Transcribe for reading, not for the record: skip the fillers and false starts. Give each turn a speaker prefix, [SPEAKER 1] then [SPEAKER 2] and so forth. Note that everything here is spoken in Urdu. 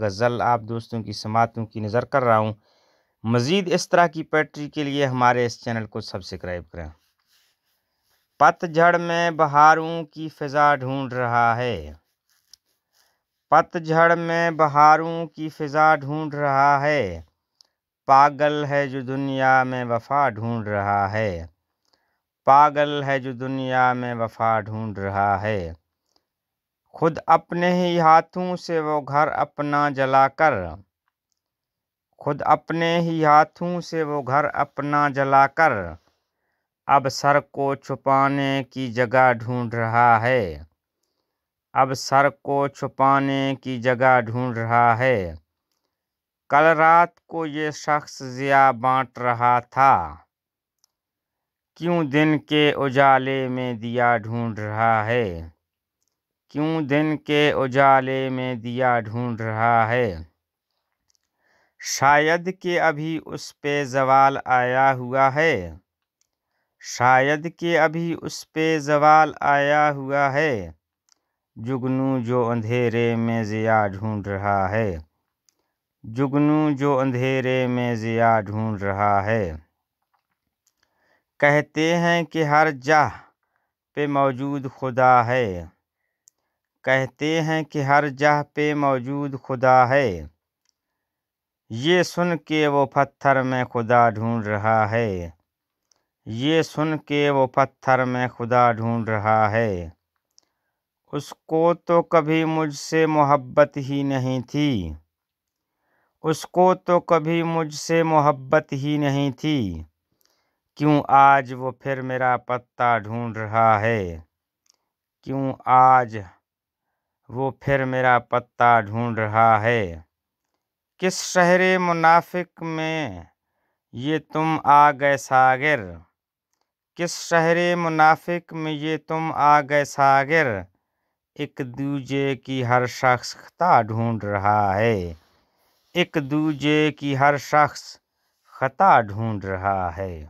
[SPEAKER 1] غزل آپ دوستوں کی سماعتوں کی نظر کر رہا ہوں۔ مزید اس طرح کی پوئٹری کے لیے ہمارے اس چینل کو سبسکرائب کریں۔ پت جھڑ میں بہاروں کی فضا ڈھونڈ رہا ہے، پت جھڑ میں بہاروں کی فضا ڈھونڈ رہا ہے، پاگل ہے جو دنیا میں وفا ڈھونڈ رہا ہے، پاگل ہے جو دنیا میں وفا ڈھونڈ رہا ہے۔ خود اپنے ہی ہاتھوں سے وہ گھر اپنا جلا کر، خود اپنے ہی ہاتھوں سے وہ گھر اپنا جلا کر، اب سر کو چھپانے کی جگہ ڈھونڈ رہا ہے، اب سر کو چھپانے کی جگہ ڈھونڈ رہا ہے۔ کل رات کو یہ شخص ضیا بانٹ رہا تھا، کیوں دن کے اجالے میں دیا ڈھونڈ رہا ہے، کیوں دن کے اجالے میں دیا ڈھونڈ رہا ہے۔ شاید کہ ابھی اس پہ زوال آیا ہوا ہے، شاید کہ ابھی اس پہ زوال آیا ہوا ہے، جگنو جو اندھیرے میں ضیا ڈھونڈ رہا ہے، جگنو جو اندھیرے میں ضیا ڈھونڈ رہا ہے۔ کہتے ہیں کہ ہر جہاں پہ موجود خدا ہے، کہتے ہیں کہ ہر جہاں پہ موجود خدا ہے، یہ سن کے وہ پتھر میں خدا ڈھونڈ رہا ہے، یہ سن کے وہ پتھر میں خدا ڈھونڈ رہا ہے۔ اس کو تو کبھی مجھ سے محبت ہی نہیں تھی، اس کو تو کبھی مجھ سے محبت ہی نہیں تھی، کیوں آج وہ پھر میرا پتا ڈھونڈ رہا ہے، کیوں آج وہ پھر میرا پتا ڈھونڈ رہا ہے۔ کس شہر منافق میں یہ تم آ گئے ساغر، کس شہر منافق میں یہ تم آ گئے ساغر، ایک دوجے کی ہر شخص خطا ڈھونڈ رہا ہے، ایک دوجے کی ہر شخص خطا ڈھونڈ رہا ہے۔